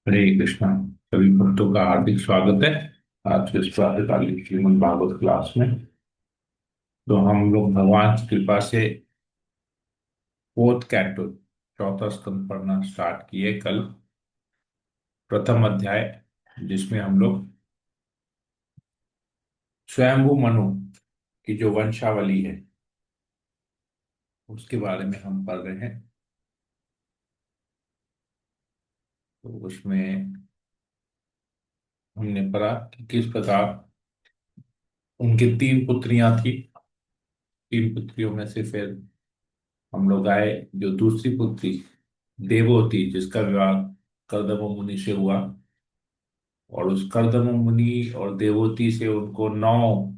हरे कृष्णा। सभी भक्तों का हार्दिक स्वागत है आज के इस प्रातःकालीन श्रीमद् भागवत क्लास में। तो हम लोग भगवान की कृपा से फोर्थ कैंटो चौथा स्कंद पढ़ना स्टार्ट किए कल। प्रथम अध्याय जिसमें हम लोग स्वयंभू मनु की जो वंशावली है उसके बारे में हम पढ़ रहे हैं। तो उसमें हमने पढ़ा कि किस प्रकार उनकी तीन पुत्रियां थी। तीन पुत्रियों में से फिर हम लोग आए जो दूसरी पुत्री देवोती जिसका विवाह कर्दम मुनि से हुआ। और उस कर्दम मुनि और देवोती से उनको नौ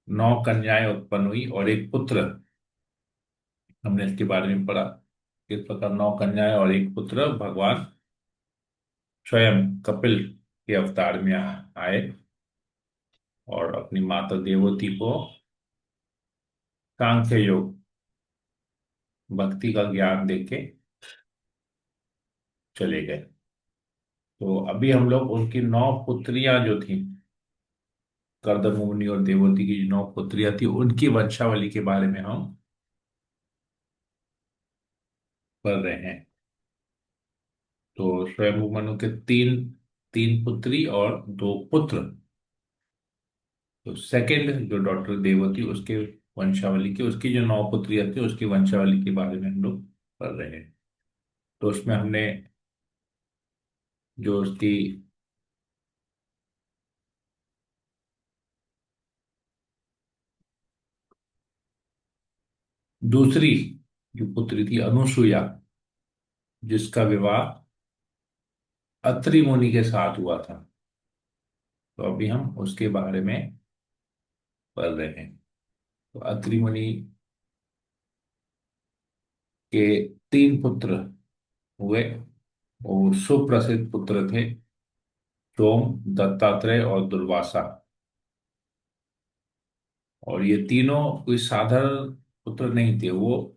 नौ कन्याएं उत्पन्न हुई और एक पुत्र। हमने इसके बारे में पढ़ा किस प्रकार नौ कन्याएं और एक पुत्र भगवान स्वयं कपिल के अवतार में आए और अपनी माता देवोती को सांख्य योग भक्ति का ज्ञान देके चले गए। तो अभी हम लोग उनकी नौ पुत्रियां जो थी कर्दम मुनि और देवोती की जो नौ पुत्रियां थी उनकी वंशावली के बारे में हम पढ़ रहे हैं। तो स्वयं मनु के तीन तीन पुत्री और दो पुत्र। तो सेकंड जो डॉक्टर देवती उसके वंशावली की उसकी जो नौ पुत्रियां थी उसकी वंशावली के बारे में हम लोग पढ़ रहे हैं। तो उसमें हमने जो उसकी दूसरी जो पुत्री थी अनुसुईया जिसका विवाह अत्रि मुनि के साथ हुआ था। तो अभी हम उसके बारे में पढ़ रहे हैं। तो अत्रि मुनि के तीन पुत्र हुए और सुप्रसिद्ध पुत्र थे सोम दत्तात्रेय और दुर्वासा। और ये तीनों कोई साधारण पुत्र नहीं थे। वो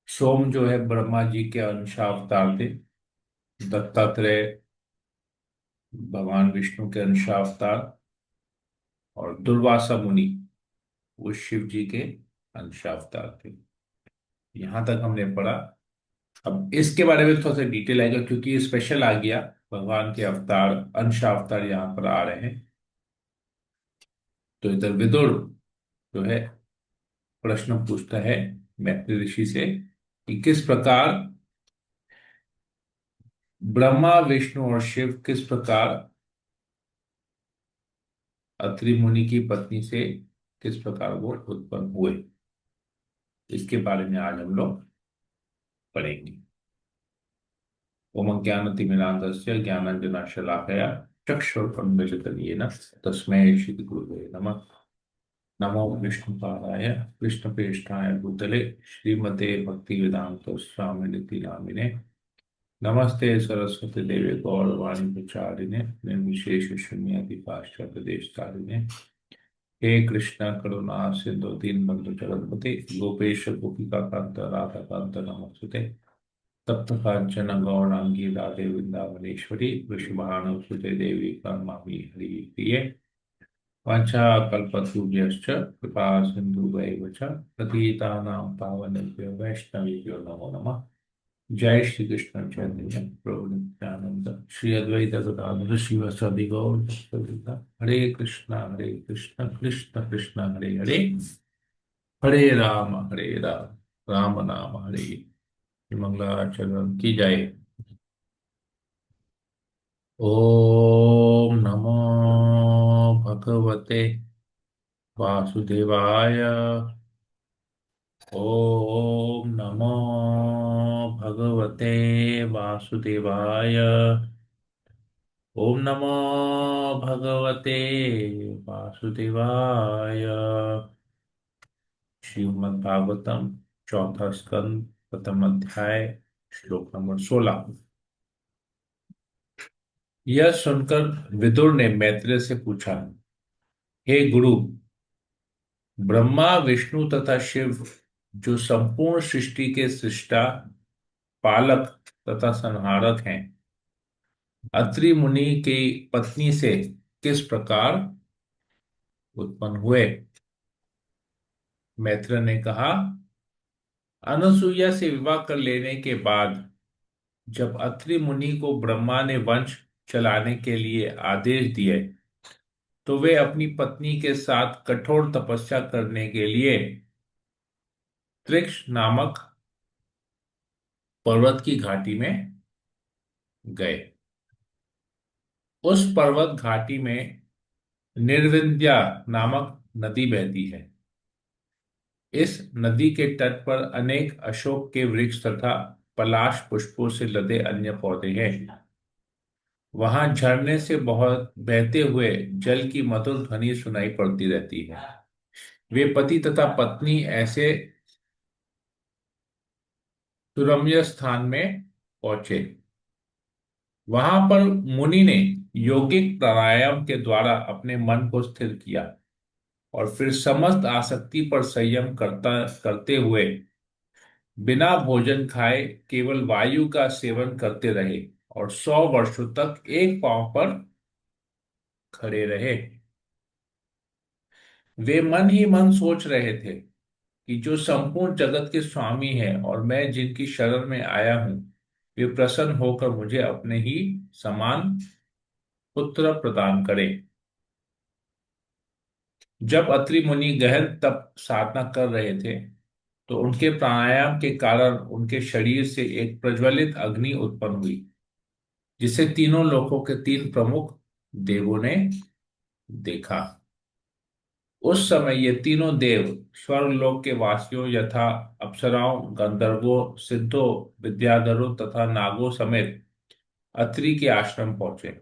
सोम जो है ब्रह्मा जी के अंशावतार थे। दत्तात्रेय भगवान विष्णु के अंशावतार और दुर्वासा मुनि वो शिव जी के अंशावतार थे। यहां तक हमने पढ़ा। अब इसके बारे में थोड़ा सा डिटेल आएगा क्योंकि ये स्पेशल आ गया। भगवान के अवतार अंशावतार यहाँ पर आ रहे हैं। तो इधर विदुर जो है प्रश्न पूछता है मैत्री ऋषि से कि किस प्रकार ब्रह्मा विष्णु और शिव किस प्रकार अत्रि मुनि की पत्नी से किस प्रकार वो उत्पन्न हुए। इसके बारे में आज हम लोग पढ़ेंगे। ओम ज्ञानतिमिरान्धस्य ज्ञानाञ्जनशलाकया चक्षुरुन्मिलितमेन तस्मै श्री गुरुवे नमः। नमो विष्णुपादाय कृष्णप्रेष्ठाय भूतले श्रीमते भक्तिवेदांत स्वामिनिति नामिने नमस्ते सरस्वती देवी गौरवाणी प्रचारिणे निर्विशेष शून्यादि पाश्चात्य देशतारिणे हे कृष्ण करुणा सिंधु दीनबंधु जगत्पते गोपेश गोपिका कांत राधा कांत नमोस्तुते तप्त कांचन गौरांगी राधे वृंदावनेश्वरी वृषभानुसुते देवी कर्मामि हरि प्रिये वाञ्छाकल्पतरुभ्यश्च कृपा सिन्धुभैव च पतितानां पावनेभ्यो वैष्णवेभ्यो नमो नमः। जय श्री कृष्ण चैतन्य प्रभु नित्यानंद श्री अद्वैत गदाधर शिवसदि गौर भक्तवृंद। हरे कृष्ण कृष्ण कृष्ण हरे हरे हरे राम राम नाम हरे। मंगलाचरण की जय। ओम नमो भगवते वासुदेवाय। ओम नमो भगवते वासुदेवाय। ओम नमो भगवते वासुदेवाय। श्रीमद् भागवतम चौथा स्कंद प्रथम अध्याय श्लोक नंबर 16। यह सुनकर विदुर ने मैत्रेय से पूछा, हे गुरु, ब्रह्मा विष्णु तथा शिव जो संपूर्ण सृष्टि के सृष्टा पालक तथा संहारक हैं। अत्रि मुनि की पत्नी से किस प्रकार उत्पन्न हुए? मैत्र ने कहा, अनसुईया से विवाह कर लेने के बाद जब अत्रि मुनि को ब्रह्मा ने वंश चलाने के लिए आदेश दिए, तो वे अपनी पत्नी के साथ कठोर तपस्या करने के लिए त्रिक्ष नामक पर्वत की घाटी में गए। उस पर्वत घाटी में निर्विंध्या नामक नदी बहती है। इस नदी के तट पर अनेक अशोक के वृक्ष तथा पलाश पुष्पों से लदे अन्य पौधे हैं। वहां झरने से बहुत बहते हुए जल की मधुर ध्वनि सुनाई पड़ती रहती है। वे पति तथा पत्नी ऐसे सुरम्य स्थान में पहुंचे। वहां पर मुनि ने यौगिक प्राणायाम के द्वारा अपने मन को स्थिर किया और फिर समस्त आसक्ति पर संयम करता करते हुए बिना भोजन खाए केवल वायु का सेवन करते रहे और 100 वर्षों तक एक पांव पर खड़े रहे। वे मन ही मन सोच रहे थे कि जो संपूर्ण जगत के स्वामी हैं और मैं जिनकी शरण में आया हूं, वे प्रसन्न होकर मुझे अपने ही समान पुत्र प्रदान करें। जब अत्रि मुनि गहन तप साधना कर रहे थे, तो उनके प्राणायाम के कारण उनके शरीर से एक प्रज्वलित अग्नि उत्पन्न हुई, जिसे तीनों लोकों के तीन प्रमुख देवों ने देखा। उस समय ये तीनों देव स्वर्गलोक के वासियों यथा अप्सराओं, गंधर्वों, सिद्धों, विद्याधरों तथा नागों समेत अत्रि के आश्रम पहुंचे।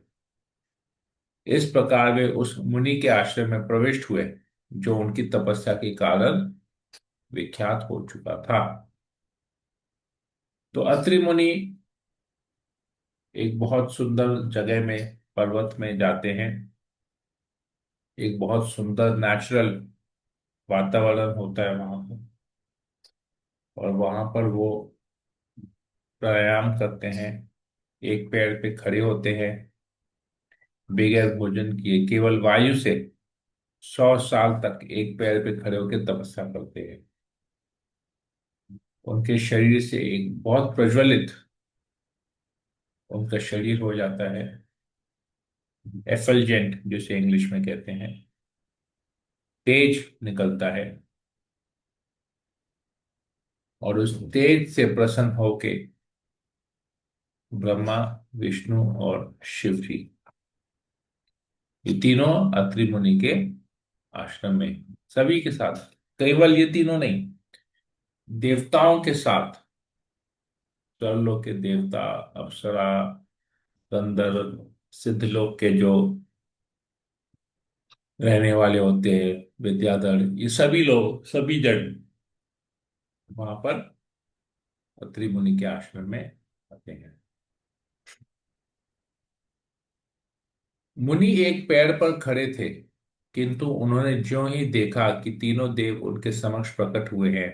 इस प्रकार वे उस मुनि के आश्रम में प्रविष्ट हुए, जो उनकी तपस्या के कारण विख्यात हो चुका था। तो अत्रि मुनि एक बहुत सुंदर जगह में, पर्वत में जाते हैं। एक बहुत सुंदर नेचुरल वातावरण होता है वहां पर, और वहां पर वो प्राणायाम करते हैं। एक पैर पे खड़े होते हैं, बगैर भोजन किए केवल वायु से 100 साल तक एक पैर पे खड़े होकर तपस्या करते हैं। उनके शरीर से एक बहुत प्रज्वलित उनका शरीर हो जाता है, एफलजेंट जिसे इंग्लिश में कहते हैं, तेज निकलता है। और उस तेज से प्रसन्न होके ब्रह्मा, विष्णु और शिव जी, ये तीनों अत्रि मुनि के आश्रम में सभी के साथ, केवल ये तीनों नहीं, देवताओं के साथ, स्वर्गलोक के देवता, अप्सरा, गंधर्व, सिद्धलोक के जो रहने वाले होते हैं, विद्याधर, ये सभी लोग, सभी जन वहां पर अत्रि मुनि के आश्रम में आते हैं। मुनि एक पेड़ पर खड़े थे, किंतु उन्होंने ज्यों ही देखा कि तीनों देव उनके समक्ष प्रकट हुए हैं,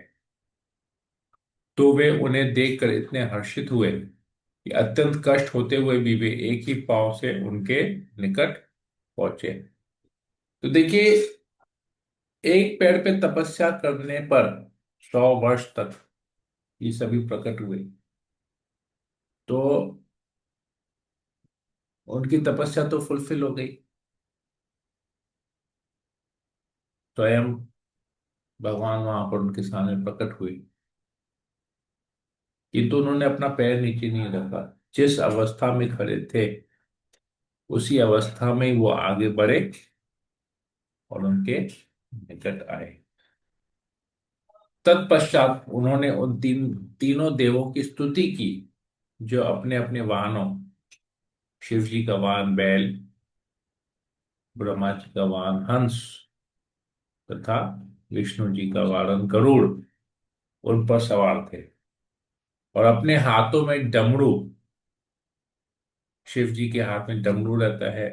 तो वे उन्हें देखकर इतने हर्षित हुए कि अत्यंत कष्ट होते हुए भी वे एक ही पांव से उनके निकट पहुंचे। तो देखिए, एक पेड़ पे तपस्या करने पर 100 वर्ष तक ये सभी प्रकट हुए, तो उनकी तपस्या तो फुलफिल हो गई। स्वयं भगवान वहां पर उनके सामने प्रकट हुए, किंतु उन्होंने अपना पैर नीचे नहीं रखा। जिस अवस्था में खड़े थे, उसी अवस्था में वो आगे बढ़े और उनके निकट आए। तत्पश्चात उन्होंने उन तीनों देवों की स्तुति की, जो अपने अपने वाहनों, शिव जी का वाहन बैल, ब्रह्मा जी का वाहन हंस तथा विष्णु जी का वाहन गरुड़, उन पर सवार थे। और अपने हाथों में डमरू, शिव जी के हाथ में डमरू रहता है,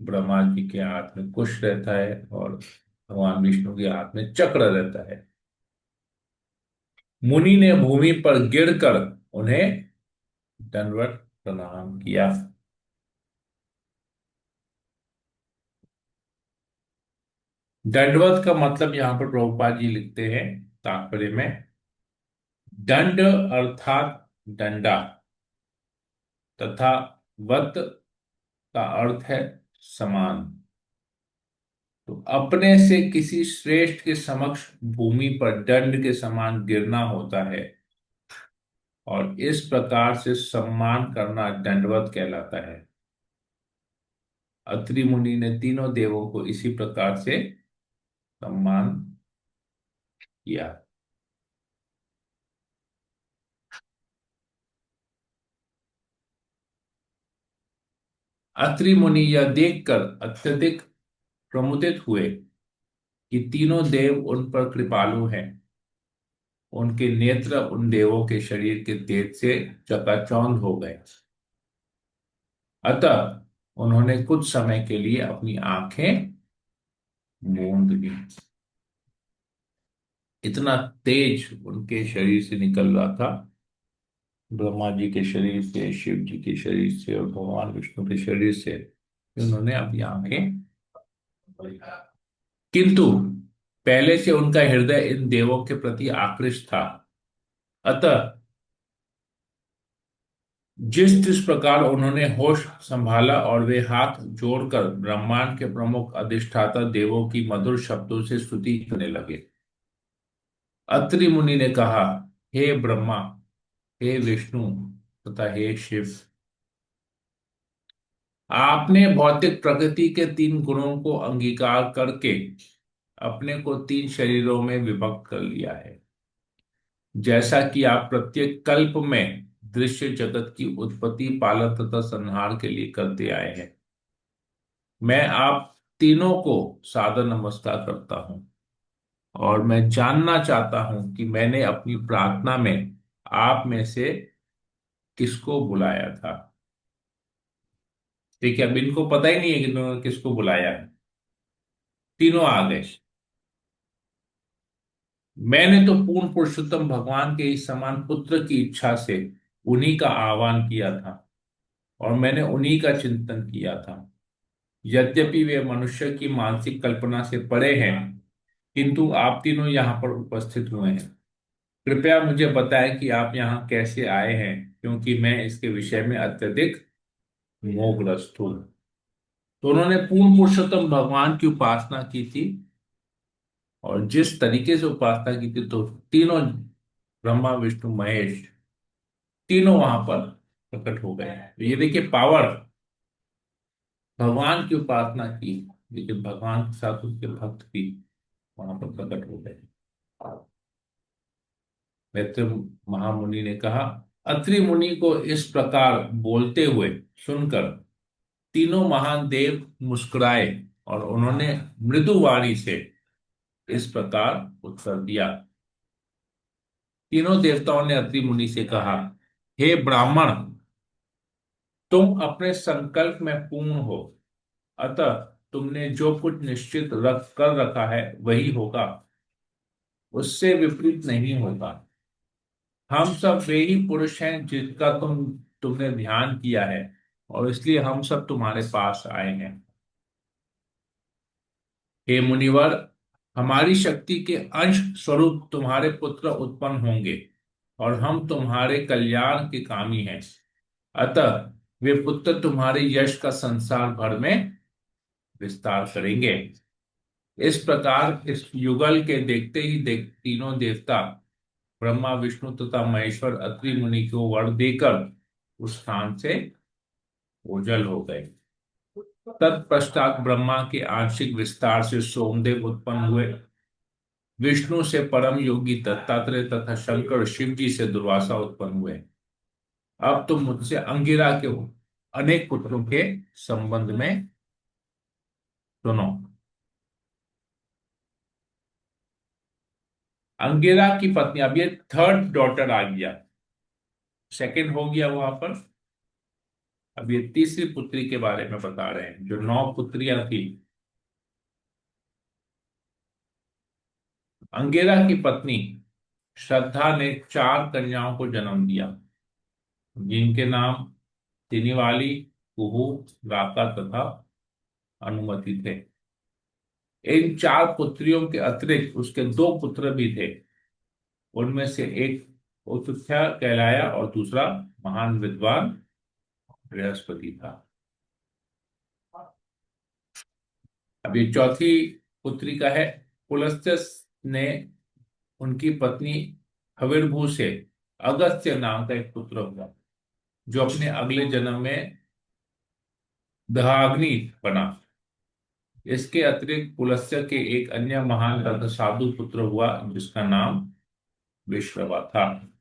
ब्रह्मा जी के हाथ में कुश रहता है, और भगवान विष्णु के हाथ में चक्र रहता है। मुनि ने भूमि पर गिरकर उन्हें दंडवत प्रणाम किया। दंडवत का मतलब यहां पर प्रभुपाद जी लिखते हैं तात्पर्य में, दंड अर्थात डंडा, तथा वत का अर्थ है समान। तो अपने से किसी श्रेष्ठ के समक्ष भूमि पर दंड के समान गिरना होता है, और इस प्रकार से सम्मान करना दंडवत कहलाता है। अत्रि मुनि ने तीनों देवों को इसी प्रकार से सम्मान किया। अत्रि मुनि यह देखकर अत्यधिक प्रमुदित हुए कि तीनों देव उन पर कृपालु हैं। उनके नेत्र उन देवों के शरीर के तेज से चकाचौंध हो गए। अतः उन्होंने कुछ समय के लिए अपनी आंखें मूंद ली। इतना तेज उनके शरीर से निकल रहा था, ब्रह्मा जी के शरीर से, शिव जी के शरीर से और भगवान विष्णु के शरीर से, कि उन्होंने अपनी आंखें, किंतु पहले से उनका हृदय इन देवों के प्रति आकृष्ट था। अतः जिस जिस प्रकार उन्होंने होश संभाला और वे हाथ जोड़कर ब्रह्मांड के प्रमुख अधिष्ठाता देवों की मधुर शब्दों से स्तुति करने लगे। अत्रि मुनि ने कहा, हे ब्रह्मा, हे विष्णु तथा हे शिव, आपने भौतिक प्रकृति के तीन गुणों को अंगीकार करके अपने को तीन शरीरों में विभक्त कर लिया है। जैसा कि आप प्रत्येक कल्प में दृश्य जगत की उत्पत्ति, पालन तथा संहार के लिए करते आए हैं, मैं आप तीनों को सादर नमस्कार करता हूं। और मैं जानना चाहता हूं कि मैंने अपनी प्रार्थना में आप में से किसको बुलाया था। ठीक है, अब इनको पता ही नहीं है कि इन्होंने किसको बुलाया है। तीनों आ गए। मैंने तो पूर्ण पुरुषोत्तम भगवान के इस समान पुत्र की इच्छा से उन्हीं का आह्वान किया था, और मैंने उन्हीं का चिंतन किया था। यद्यपि वे मनुष्य की मानसिक कल्पना से परे हैं, किंतु आप तीनों यहाँ पर उपस्थित हुए हैं। कृपया मुझे बताएं कि आप यहाँ कैसे आए हैं, क्योंकि मैं इसके विषय में अत्यधिक मोहग्रस्त हूँ। तो उन्होंने पूर्ण पुरुषोत्तम भगवान की उपासना की थी, और जिस तरीके से उपासना की थी, तो तीनों ब्रह्मा विष्णु महेश तीनों वहां पर प्रकट हो गए। तो ये देखिए पावर, भगवान की उपासना की, लेकिन भगवान के साथ उसके भक्त भी वहां पर प्रकट हो गए। मैत्र महामुनि ने कहा, अत्रि मुनि को इस प्रकार बोलते हुए सुनकर तीनों महान देव मुस्कुराए, और उन्होंने मृदु वाणी से इस प्रकार उत्तर दिया। तीनों देवताओं ने अत्रि मुनि से कहा, हे ब्राह्मण, तुम अपने संकल्प में पूर्ण हो, अतः तुमने जो कुछ निश्चित रख कर रखा है वही होगा, उससे विपरीत नहीं होगा। हम सब वे ही पुरुष हैं जिनका तुमने ध्यान किया है, और इसलिए हम सब तुम्हारे पास आए हैं। हे मुनिवर, हमारी शक्ति के अंश स्वरूप तुम्हारे पुत्र उत्पन्न होंगे, और हम तुम्हारे कल्याण के कामी हैं। अतः वे पुत्र तुम्हारे यश का संसार भर में विस्तार करेंगे। इस प्रकार इस युगल के देखते ही तीनों देवता ब्रह्मा विष्णु तथा महेश्वर अत्रि मुनि को वर देकर उस स्थान से ओझल हो गए। तत्पश्चात ब्रह्मा के आंशिक विस्तार से सोमदेव उत्पन्न हुए। विष्णु से परम योगी दत्तात्रेय तथा शंकर शिव जी से दुर्वासा उत्पन्न हुए। अब तुम मुझसे अंगिरा के अनेक पुत्रों के संबंध में सुनो। अंगिरा की पत्नी, अब ये थर्ड डॉटर आ गया, सेकंड हो गया वहां पर। अब ये तीसरी पुत्री के बारे में बता रहे हैं। जो नौ पुत्रियां थी, अंगिरा की पत्नी श्रद्धा ने चार कन्याओं को जन्म दिया। जिनके नाम तिनिवाली, कुहू, राका तथा अनुमति थे। इन चार पुत्रियों के अतिरिक्त उसके दो पुत्र भी थे। उनमें से एक उतुथ्या कहलाया और दूसरा महान विद्वान बृहस्पति था। अब ये चौथी पुत्री का है। पुलस्त्य ने उनकी पत्नी हविर्भू से अगस्त्य नाम का एक पुत्र हुआ, जो अपने अगले जन्म में दहाग्नि बना। इसके अतिरिक्त पुलस्त्य के एक अन्य महान तथा साधु पुत्र हुआ, जिसका नाम विश्रवा था।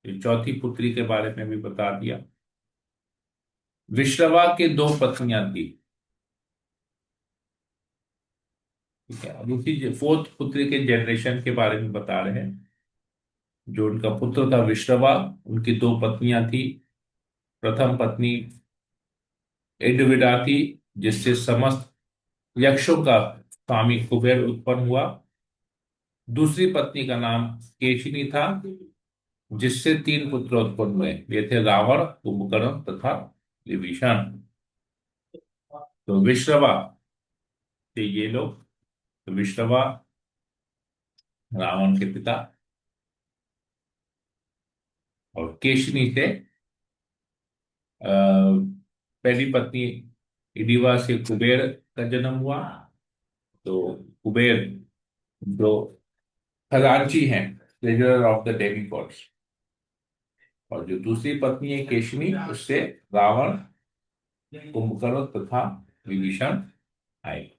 ये चौथी पुत्री के बारे में भी बता दिया। विश्रवा के दो पत्नियां थी। ठीक है, अब उसी फोर्थ पुत्री के जनरेशन के बारे में बता रहे हैं। जो उनका पुत्र था विश्रवा, उनकी दो पत्नियां थी। प्रथम पत्नी एडविडा थी, जिससे समस्त यक्षों का स्वामी कुबेर उत्पन्न हुआ। दूसरी पत्नी का नाम केशिनी था, जिससे तीन पुत्र उत्पन्न हुए। ये थे रावण, कुंभकर्ण तथा विभीषण। तो विश्रवा थे ये लोग। तो विश्रवा रावण के पिता, और केशिनी थे पहली पत्नी इडिवा से कुबेर का जन्म हुआ। तो कुबेर जो खजांची हैं, ट्रेजरर ऑफ द डेमिगॉड्स। और जो दूसरी पत्नी है केशिनी, उससे रावण, कुंभकर्ण तथा विभीषण आए।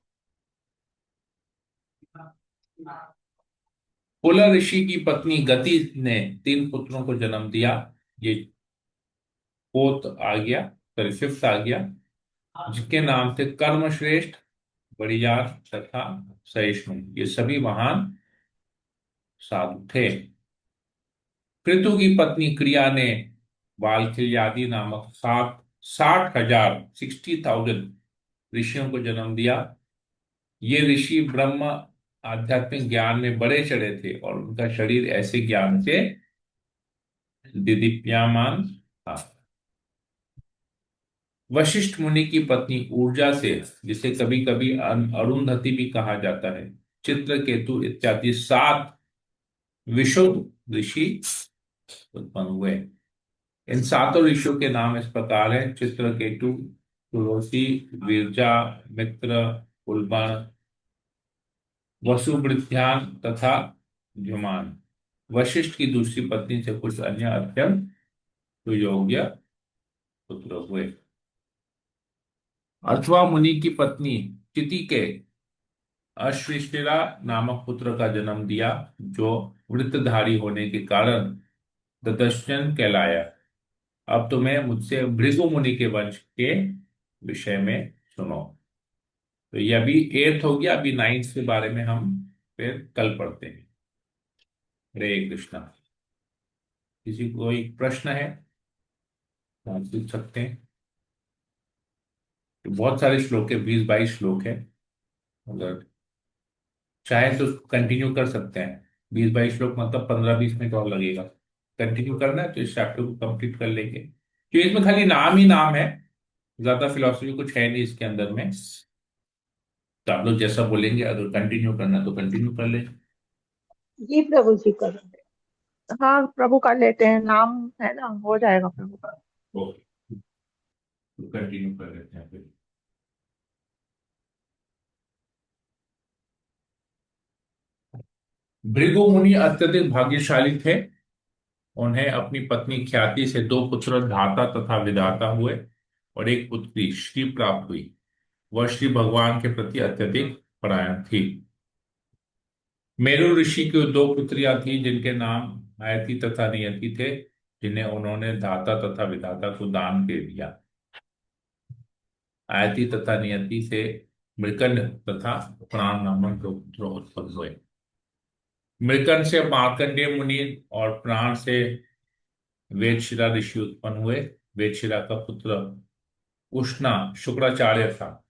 पुल ऋषि की पत्नी गति ने तीन पुत्रों को जन्म दिया। ये फोर्थ आ गया, सॉरी फिफ्थ आ गया, जिसके नाम थे कर्मश्रेष्ठ, बड़ियार तथा सहिष्णु। ये सभी महान साधु थे। पृथु की पत्नी क्रिया ने वाल्खिल्यादि नामक 60,000 ऋषियों को जन्म दिया। ये ऋषि ब्रह्म आध्यात्मिक ज्ञान में बड़े चढ़े थे, और उनका शरीर ऐसे ज्ञान से दिदीप्यमान था। वशिष्ठ मुनि की पत्नी ऊर्जा से, जिसे कभी कभी अरुंधति भी कहा जाता है, चित्रकेतु इत्यादि 7 विशुद्ध ऋषि उत्पन्न हुए। इन सातों ऋषियों के नाम इस प्रकार है: चित्रकेतु, तुलसी, विरजा, मित्र, उल्बण, वसुवृद्ध्यान तथा द्युमान। वशिष्ठ की दूसरी पत्नी से कुछ अन्य अत्यंत सुयोग्य पुत्र हुए। अथवा मुनि की पत्नी चिति के अश्विशिरा नामक पुत्र का जन्म दिया, जो वृत्तधारी होने के कारण ददस्यन कहलाया। अब तुम्हें मुझसे भृगु मुनि के वंश के विषय में सुनो। तो ये अभी 8th हो गया। अभी 9th के बारे में हम फिर कल पढ़ते हैं। हरे कृष्णा। किसी को कोई प्रश्न है तो आप पूछ सकते हैं। तो बहुत सारे श्लोक है, 20-22 श्लोक है। अगर चाहे तो कंटिन्यू कर सकते हैं। 20-22 श्लोक मतलब 15-20 मिनट और लगेगा। कंटिन्यू करना है तो इस चैप्टर को कंप्लीट कर लेंगे, क्योंकि इसमें खाली नाम ही नाम है, ज्यादा फिलोसफी कुछ है नहीं इसके अंदर में। तो आप लोग जैसा बोलेंगे, अगर कंटिन्यू करना तो कंटिन्यू कर लें। जी प्रभु जी कर। हाँ प्रभु कर लेते हैं, नाम है ना, हो जाएगा प्रभु का। ओके, तो कंटिन्यू कर लेते हैं फिर। भृगु मुनि अत्यधिक भाग्यशाली थे। उन्हें अपनी पत्नी ख्याति से दो पुत्र धाता तथा विधाता हुए, और एक पुत्री श्री प्राप्त हुई। वह श्री भगवान के प्रति अत्यधिक परायण थी। मेरु ऋषि की दो पुत्रियां थी, जिनके नाम आयति तथा नियति थे, जिन्हें उन्होंने धाता तथा विधाता को दान दे दिया। आयति तथा नियति से मृकंड तथा प्राण नामक दो पुत्र उत्पन्न हुए। मृकंड से मार्कंडेय मुनि, और प्राण से वेदशिरा ऋषि उत्पन्न हुए। वेदशिरा का पुत्र उष्णा शुक्राचार्य था,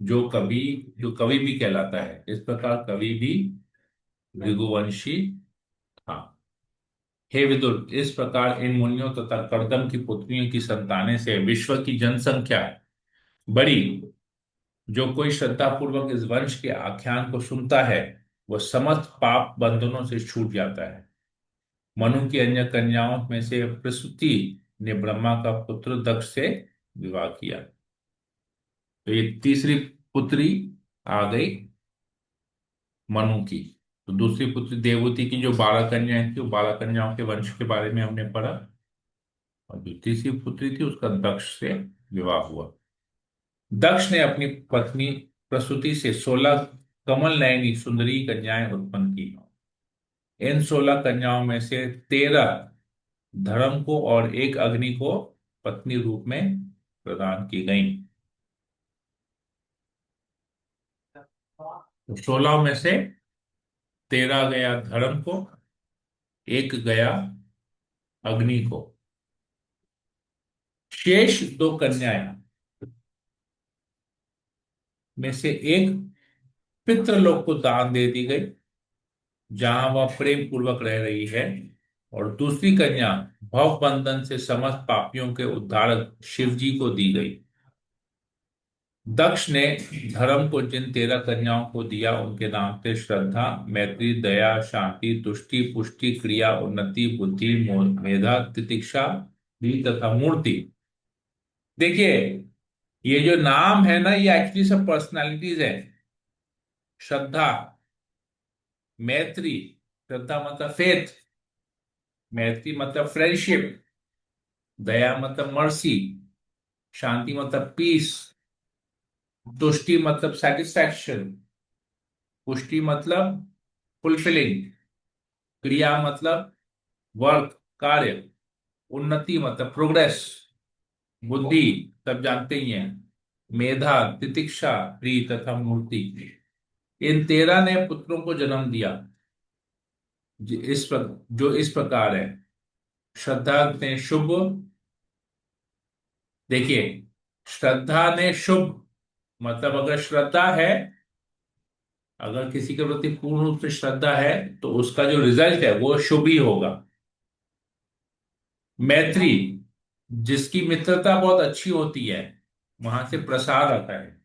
जो कवि भी कहलाता है। इस प्रकार कवि भी भृगुवंशी था। हे विदुर, इस प्रकार इन मुनियों तथा कर्दम की पुत्रियों की संतानें से विश्व की जनसंख्या बड़ी। जो कोई श्रद्धा पूर्वक इस वंश के आख्यान को सुनता है, वह समस्त पाप बंधनों से छूट जाता है। मनु की अन्य कन्याओं में से प्रसूति ने ब्रह्मा का पुत्र दक्ष से विवाह किया। तो ये तीसरी पुत्री आ गई मनु की। तो दूसरी पुत्री देवहूति की जो 12 कन्याएं थी, वो 12 कन्याओं के वंश के बारे में हमने पढ़ा। और जो तीसरी पुत्री थी, उसका दक्ष से विवाह हुआ। दक्ष ने अपनी पत्नी प्रसूति से 16 कमल नयनी सुंदरी कन्याएं उत्पन्न की। इन 16 कन्याओं में से 13 धर्म को और एक अग्नि को पत्नी रूप में प्रदान की गई। तो 16 में से 13 गया धर्म को, एक गया अग्नि को। शेष 2 कन्याएं में से एक पितृलोक को दान दे दी गई, जहां वह प्रेम पूर्वक रह रही है। और दूसरी कन्या भव बंधन से समस्त पापियों के उद्धारक शिव जी को दी गई। दक्ष ने धर्म को जिन 13 कन्याओं को दिया, उनके नाम थे श्रद्धा, मैत्री, दया, शांति, तुष्टि, पुष्टि, क्रिया, उन्नति, बुद्धि, मेधा, तितिक्षा, भी तथा मूर्ति। देखिए, ये जो नाम है ना, ये एक्चुअली सब पर्सनालिटीज है। श्रद्धा, मैत्री, श्रद्धा मतलब फेथ, मैत्री मतलब फ्रेंडशिप, दया मतलब मर्सी, शांति मतलब पीस, तुष्टि मतलब सेटिस्फैक्शन, पुष्टि मतलब फुलफिलिंग, क्रिया मतलब वर्क, कार्य, उन्नति मतलब प्रोग्रेस, बुद्धि सब जानते ही हैं, मेधा, तितिक्षा, प्रिय तथा मूर्ति। इन 13 ने पुत्रों को जन्म दिया, जो इस प्रकार है। श्रद्धा ने शुभ, देखिए, श्रद्धा ने शुभ मतलब अगर श्रद्धा है, अगर किसी के प्रति पूर्ण रूप से श्रद्धा है, तो उसका जो रिजल्ट है वो शुभ ही होगा। मैत्री, जिसकी मित्रता बहुत अच्छी होती है, वहां से प्रसाद आता है,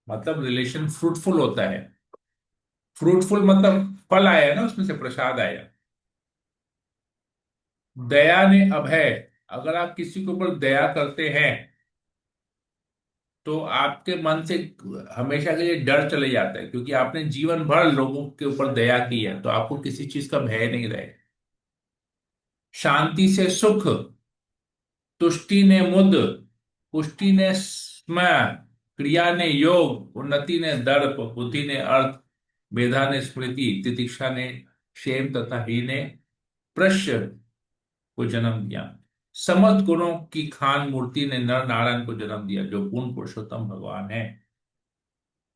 मतलब रिलेशन फ्रूटफुल होता है। फ्रूटफुल मतलब फल आया ना, उसमें से प्रसाद आया। दया ने अभय, अगर आप किसी के ऊपर दया करते हैं, तो आपके मन से हमेशा के लिए डर चले जाता है, क्योंकि आपने जीवन भर लोगों के ऊपर दया की है, तो आपको किसी चीज का भय नहीं रहे। शांति से सुख, तुष्टि ने मुद, पुष्टि ने स्मय, क्रिया ने योग, उन्नति ने दर्प, बुद्धि ने अर्थ, मेधा ने स्मृति, तितिक्षा ने क्षेम तथा ही ने प्रश्य को जन्म दिया। समस्त गुणों की खान मूर्ति ने नर नारायण को जन्म दिया, जो पूर्ण पुरुषोत्तम भगवान है।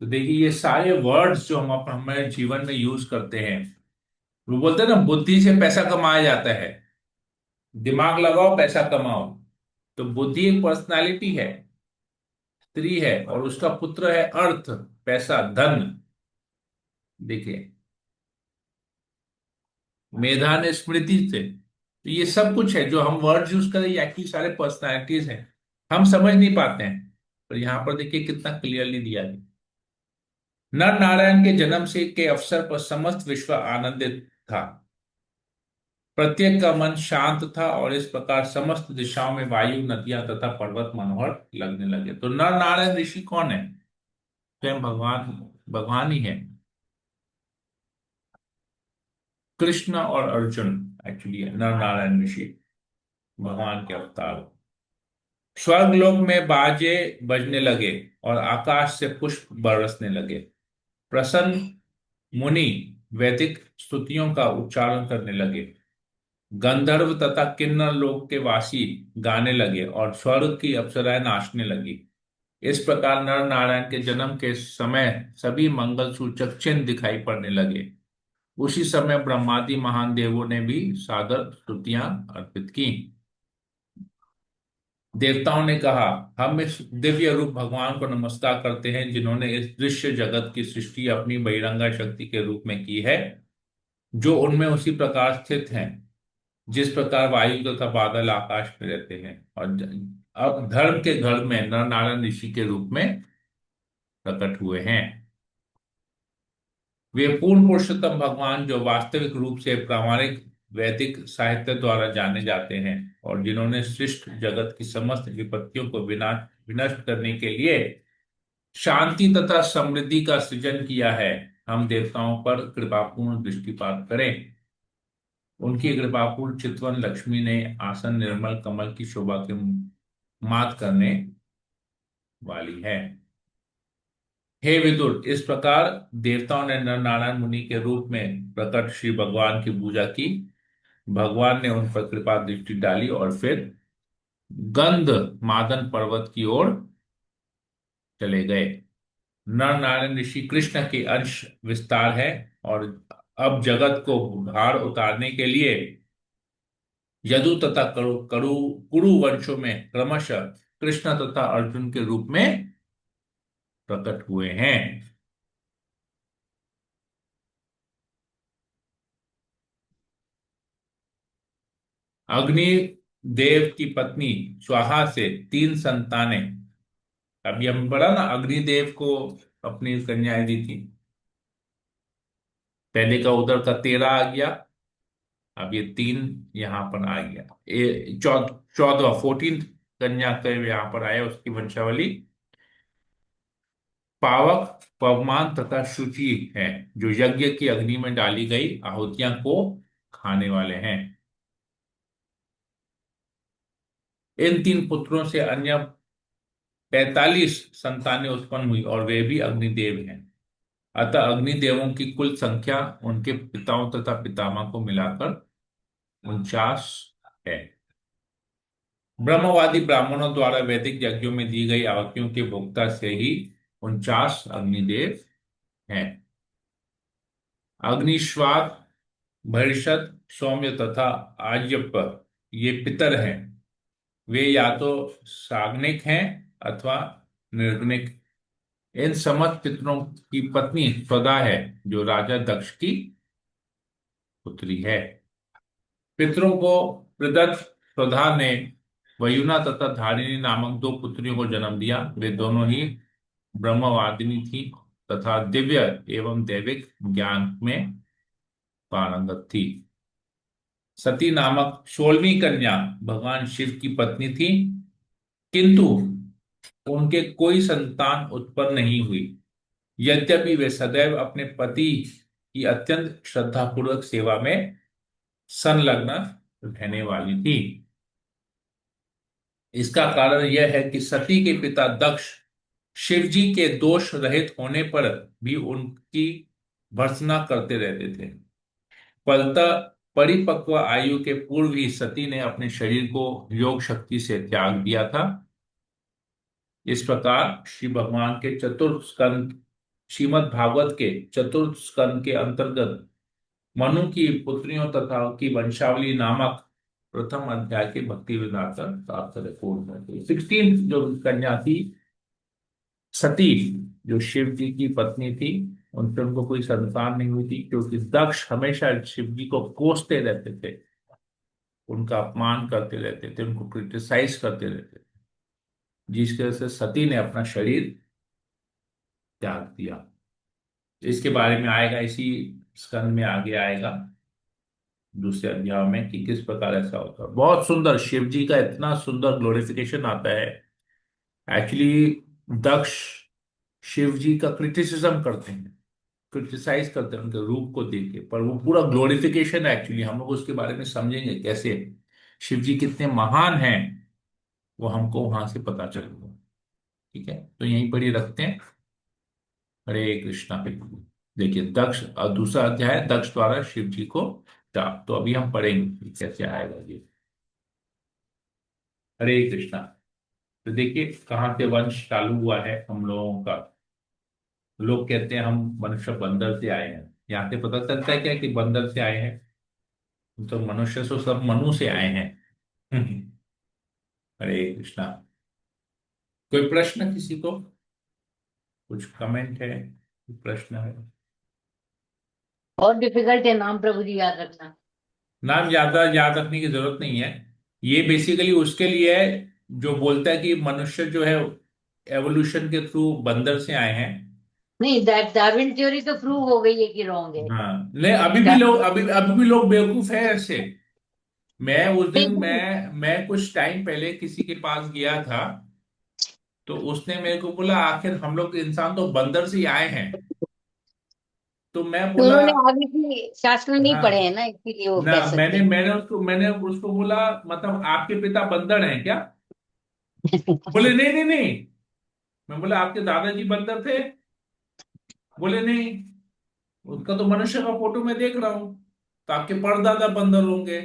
तो देखिए, ये सारे वर्ड्स जो हम हमारे जीवन में यूज करते हैं, वो बोलते हैं ना, बुद्धि से पैसा कमाया जाता है, दिमाग लगाओ पैसा कमाओ। तो बुद्धि एक पर्सनालिटी है, स्त्री है, और उसका पुत्र है अर्थ, पैसा, धन। देखिए, मेधा ने स्मृति से। तो ये सब कुछ है जो हम वर्ड यूज करें, ये एक्चुअली सारे पर्सनालिटीज हैं। हम समझ नहीं पाते हैं, पर यहां पर देखिए कितना क्लियरली दिया है। नर नारायण के जन्म से के अवसर पर समस्त विश्व आनंदित था। प्रत्येक का मन शांत था, और इस प्रकार समस्त दिशाओं में वायु, नदियां तथा पर्वत मनोहर लगने लगे। तो नर नारायण ऋषि कौन है? स्वयं भगवान, भगवान ही है। कृष्ण और अर्जुन एक्चुअली है नर नारायण ऋषि, भगवान के अवतार। स्वर्ग लोक में बाजे बजने लगे, और आकाश से पुष्प बरसने लगे। प्रसन्न मुनि वैदिक स्तुतियों का उच्चारण करने लगे। गंधर्व तथा किन्नर लोक के वासी गाने लगे, और स्वर्ग की अप्सराएं नाचने लगी। इस प्रकार नर नारायण के जन्म के समय सभी मंगल सूचक चिन्ह दिखाई पड़ने लगे। उसी समय ब्रह्मादि महान देवों ने भी सादर स्तुतियां अर्पित की। देवताओं ने कहा, हम इस दिव्य रूप भगवान को नमस्कार करते हैं, जिन्होंने इस दृश्य जगत की सृष्टि अपनी बहिरंगा शक्ति के रूप में की है, जो उनमें उसी प्रकार स्थित हैं। जिस प्रकार वायु तथा बादल आकाश में रहते हैं, और अब धर्म के घर में नर नारायण ऋषि के रूप में प्रकट हुए हैं। वे पूर्ण पुरुषोत्तम भगवान जो वास्तविक रूप से प्रामाणिक वैदिक साहित्य द्वारा जाने जाते हैं, और जिन्होंने सृष्ट जगत की समस्त विपत्तियों को विनष्ट करने के लिए शांति तथा समृद्धि का सृजन किया है, हम देवताओं पर कृपापूर्ण दृष्टिपात करें। उनकी कृपापूर्ण चितवन लक्ष्मी ने आसन निर्मल कमल की शोभा के मात करने वाली है। हे विदुर, इस प्रकार देवताओं ने नर नारायण मुनि के रूप में प्रकट श्री भगवान की पूजा की। भगवान ने उन पर कृपा दृष्टि डाली और फिर गंध मादन पर्वत की ओर चले गए। नर नारायण ऋषि कृष्ण के अंश विस्तार है, और अब जगत को भार उतारने के लिए यदु तथा करु करु कुरु वंशों में क्रमशः कृष्ण तथा अर्जुन के रूप में प्रकट हुए हैं। अग्नि देव की पत्नी स्वाहा से 3 संतानें। अभी हम पढ़ा ना, अग्निदेव को अपनी कन्याएं दी थी। पहले का उधर का 13 आ गया, अब ये 3 यहां पर आ गया। 14 कन्या के यहाँ पर आया, उसकी वंशावली पावक पवमान तथा शुचि है, जो यज्ञ की अग्नि में डाली गई आहुतियां को खाने वाले हैं। इन 3 पुत्रों से अन्य 45 संतानें उत्पन्न हुई, और वे भी अग्निदेव हैं। अतः अग्निदेवों की कुल संख्या उनके पिताओं तथा पितामह को मिलाकर 49 है। ब्रह्मवादी ब्राह्मणों द्वारा वैदिक यज्ञों में दी गई आहुतियों के भोक्ता से ही 49 अग्निदेव हैं। अग्निश्वात, भरिषद, सौम्य तथा आज्यप ये पितर हैं। वे या तो साग्निक हैं अथवा निर्गुणिक। इन समस्त पितरों की पत्नी स्वदा है, जो राजा दक्ष की पुत्री है। पितरों को प्रदत्त स्वधा ने वयुना तथा धारिणी नामक 2 पुत्रियों को जन्म दिया। वे दोनों ही ब्रह्मवादिनी थी तथा दिव्य एवं दैविक ज्ञान में पारंगत थी। सती नामक 16वीं कन्या भगवान शिव की पत्नी थी, किंतु उनके कोई संतान उत्पन्न नहीं हुई। यद्यपि वे सदैव अपने पति की अत्यंत श्रद्धापूर्वक सेवा में संलग्न रहने वाली थी। इसका कारण यह है कि सती के पिता दक्ष शिव जी के दोष रहित होने पर भी उनकी भर्त्सना करते रहते थे। फलतः परिपक्व आयु के पूर्व ही सती ने अपने शरीर को योग शक्ति से त्याग दिया था। इस प्रकार श्री भगवान के चतुर्थ स्कंद, श्रीमद् भागवत के चतुर्थ स्कंद के अंतर्गत मनु की पुत्रियों तथा की वंशावली नामक प्रथम अध्याय के भक्ति वेदांत प्राप्त रिपोर्ट में 16 जो कन्या थी सती, जो शिव जी की पत्नी थी, उनसे उनको कोई संतान नहीं हुई थी, क्योंकि दक्ष हमेशा शिव जी को कोसते रहते थे, उनका अपमान करते रहते थे, उनको क्रिटिसाइज करते रहते थे, जिसकी वजह से सती ने अपना शरीर त्याग दिया। इसके बारे में आएगा, इसी स्कंद में आगे आएगा दूसरे अध्याय में कि किस प्रकार ऐसा होता है। बहुत सुंदर शिव जी का इतना सुंदर ग्लोरिफिकेशन आता है। एक्चुअली दक्ष शिव जी का क्रिटिसिज्म करते हैं, क्रिटिसाइज करते हैं उनके रूप को देख के, पर वो पूरा ग्लोरिफिकेशन है। एक्चुअली हम लोग उसके बारे में समझेंगे कैसे शिव जी कितने महान हैं, वो हमको वहां से पता चलेगा। ठीक है, तो यहीं पर ही रखते हैं। हरे कृष्णा। देखिए दक्ष, और दूसरा अध्याय है दक्ष द्वारा शिव जी को जाप। तो अभी हम पढ़ेंगे कि कैसे आएगा ये। हरे कृष्णा। तो देखिए कहाँ से वंश चालू हुआ है हम लोगों का। लोग कहते हैं हम मनुष्य बंदर से आए हैं, यहाँ से पता चलता है क्या कि बंदर से आए हैं। तो मनुष्य तो सब मनु से आए हैं। हरे कृष्णा। कोई प्रश्न किसी को, कुछ कमेंट है, कोई प्रश्न है? बहुत डिफिकल्ट है नाम प्रभु जी याद रखना। नाम ज्यादा याद रखने की जरूरत नहीं है। ये बेसिकली उसके लिए है जो बोलता है कि मनुष्य जो है एवोल्यूशन के थ्रू बंदर से आए हैं। नहीं, डार्विन थ्योरी तो प्रूव हो गई है कि रॉन्ग है। हाँ, नहीं, अभी भी लोग बेवकूफ है ऐसे। मैं उस दिन नहीं, मैं कुछ टाइम पहले किसी के पास गया था, तो उसने मेरे को बोला आखिर हम लोग इंसान तो बंदर से ही आए हैं। तो मैं तो बोला, उन्होंने आगे के शास्त्र नहीं पढ़े हैं हाँ ना, इसीलिए वो ना, कह सकते मैंने हैं। मैंने उसको बोला मतलब आपके पिता बंदर हैं क्या? बोले नहीं नहीं नहीं। मैं बोला आपके दादाजी बंदर थे? बोले नहीं, उनका तो मनुष्य का फोटो मैं देख रहा हूं, तो आपके परदादा बंदर होंगे,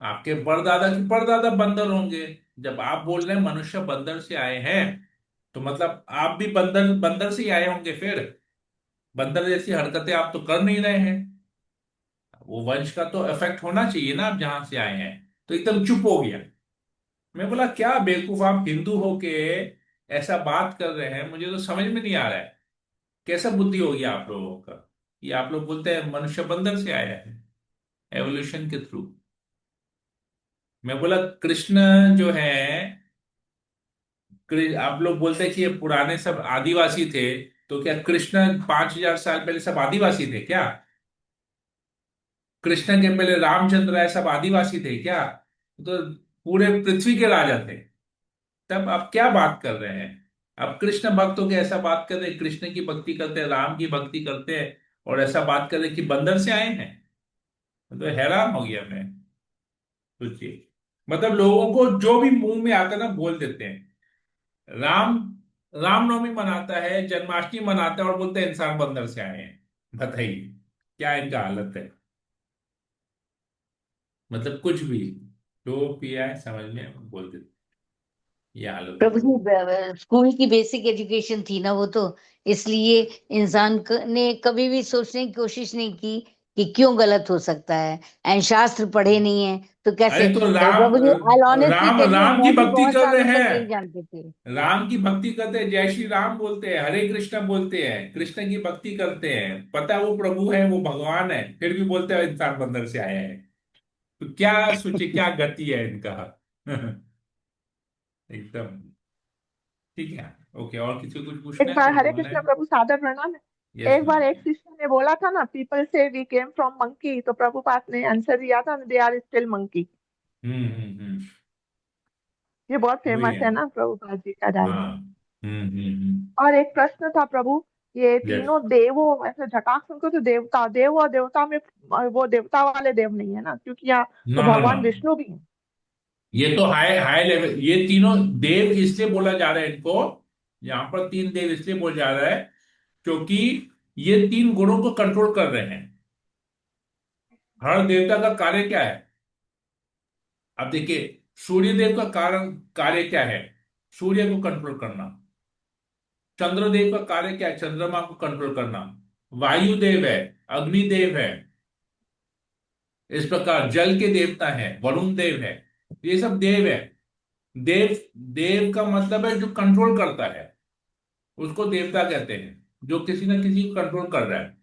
आपके परदादा के परदादा बंदर होंगे। जब आप बोल रहे हैं मनुष्य बंदर से आए हैं, तो मतलब आप भी बंदर बंदर से ही आए होंगे फिर। बंदर जैसी हरकतें आप तो कर नहीं रहे हैं। वो वंश का तो इफेक्ट होना चाहिए ना, आप जहां से आए हैं। तो एकदम चुप हो गया। मैं बोला क्या बेवकूफ, आप हिंदू हो के ऐसा बात कर रहे हैं, मुझे तो समझ में नहीं आ रहा है। कैसा बुद्धि हो गया आप लोगों का कि आप लोग बोलते हैं मनुष्य बंदर से आया है एवोल्यूशन के थ्रू। मैं बोला कृष्ण जो है, आप लोग बोलते हैं कि ये पुराने सब आदिवासी थे, तो क्या कृष्ण 5,000 साल पहले सब आदिवासी थे क्या? कृष्ण के पहले रामचंद्र है सब आदिवासी थे क्या? तो पूरे पृथ्वी के राजा थे। तब आप क्या बात कर रहे हैं? अब कृष्ण भक्त होके ऐसा बात कर रहे हैं, कृष्ण की भक्ति करते हैं, राम की भक्ति करते हैं, और ऐसा बात कर रहे हैं कि बंदर से आए हैं। तो हैरान हो गया मैं। सोचिए, मतलब लोगों को जो भी मुंह में आता है ना बोल देते हैं। राम रामनवमी मनाता है, जन्माष्टमी मनाता है, और बोलते हैं इंसान बंदर से आए हैं। बताइए क्या इनका हालत है। मतलब कुछ भी जो पिया है समझ में बोल देते, ये हालत हो प्रभु गई। जी, स्कूल की बेसिक एजुकेशन थी ना वो तो, इसलिए इंसान ने कभी भी सोचने की कोशिश नहीं की कि क्यों गलत हो सकता है। एंड शास्त्र पढ़े नहीं है तो कैसे? अरे तो Prabhu ji, I honestly Ram tell you, Ram की मैं भी भक्ति बहुत कर रहे सालों तक यही हैं। जानते थे। राम की भक्ति करते हैं, जय श्री राम बोलते हैं, हरे कृष्णा बोलते हैं, कृष्ण की भक्ति करते हैं, पता है वो प्रभु है, वो भगवान है, फिर भी बोलते हैं इंसान बंदर से आए हैं। तो क्या सोचिए क्या गति है इनका। एकदम। ठीक है। ओके, और किसी को कुछ पूछना एक है बार, तो हरे बोलना कृष्ण है। प्रभु, सादर प्रणाम। यस एक बार मैम। एक शिष्य ने बोला था ना, पीपल से वी केम फ्रॉम मंकी, तो प्रभुपाद ने आंसर दिया था, दे आर स्टिल मंकी। हम्म। ये बहुत वही फेमस है। है ना प्रभुपाद जी का हाँ। डायलॉग। हम्म। और एक प्रश्न था प्रभु, ये यस। तीनों देवों, ऐसे झटाक सुनको तो देवता, देव और देवता में वो देवता वाले देव नहीं है ना, क्योंकि यहाँ तो नो नो नो, भगवान विष्णु भी है। ये तो हाई हाई लेवल, ये तीनों देव इसलिए बोला जा रहा है इनको। यहाँ पर तीन देव इसलिए बोला जा रहा है क्योंकि ये तीन गुणों को कंट्रोल कर रहे हैं। हर देवता का कार्य क्या है? अब देखिए, सूर्य देव का कारण कार्य क्या है? सूर्य को कंट्रोल करना। चंद्रदेव का कार्य क्या है? चंद्रमा को कंट्रोल करना। वायु देव है, अग्नि देव है, इस प्रकार जल के देवता है, वरुण देव है। ये सब देव है। देव देव का मतलब है जो कंट्रोल करता है, उसको देवता कहते हैं, जो किसी न किसी को कंट्रोल कर रहा है।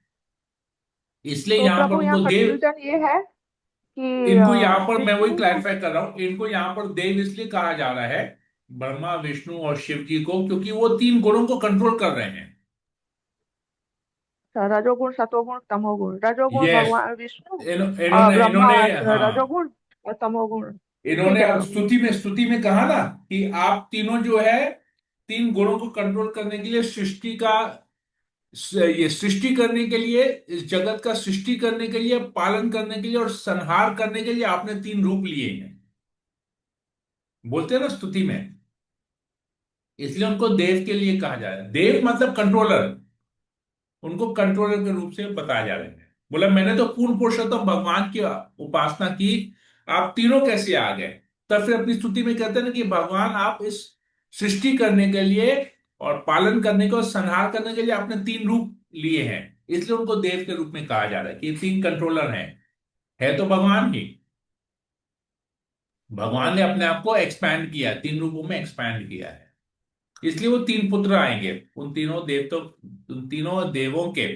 इसलिए तो यहां पर प्रभु, यहाँ उनको देव, कंफ्यूजन ये है कि इनको यहां पर मैं वही विष्णु को। क्लैरिफाई कर रहा हूं, इनको यहां पर देव इसलिए कहा जा रहा है, ब्रह्मा विष्णु और शिव जी को, क्योंकि वो तीन गुणों को कंट्रोल कर रहे हैं। अच्छा, रजोगुण सतोगुण तमोगुण, रजोगुण यस। भगवान विष्णु, और इन्होंने, ब्रह्मा हाँ, रजोगुण, और तमोगुण। ठीक इन्होंने है अब प्रभु। स्तुति में कहा ना कि आप तीनों जो है तीन गुणों को कंट्रोल करने के लिए सृष्टि का, ये सृष्टि करने के लिए, इस जगत का सृष्टि करने के लिए, पालन करने के लिए और संहार करने के लिए आपने तीन रूप लिए हैं, बोलते हैं ना स्तुति में। इसलिए उनको देव के लिए कहा जा रहा है, देव मतलब कंट्रोलर। उनको कंट्रोलर के रूप से बताया जा रहा है। बोला मैंने तो पूर्ण पुरुषोत्तम भगवान की उपासना की, आप तीनों कैसे आ गए? तब फिर अपनी स्तुति में कहते हैं ना कि भगवान आप इस सृष्टि करने के लिए और पालन करने के और संहार करने के लिए आपने तीन रूप लिए हैं। इसलिए उनको देव के रूप में कहा जा रहा है कि ये तीन कंट्रोलर हैं। है तो भगवान ही। भगवान ने अपने आप को एक्सपैंड किया, तीन रूपों में एक्सपैंड किया है। इसलिए वो तीन पुत्र आएंगे, उन तीनों देव तो, उन तीनों देवों के,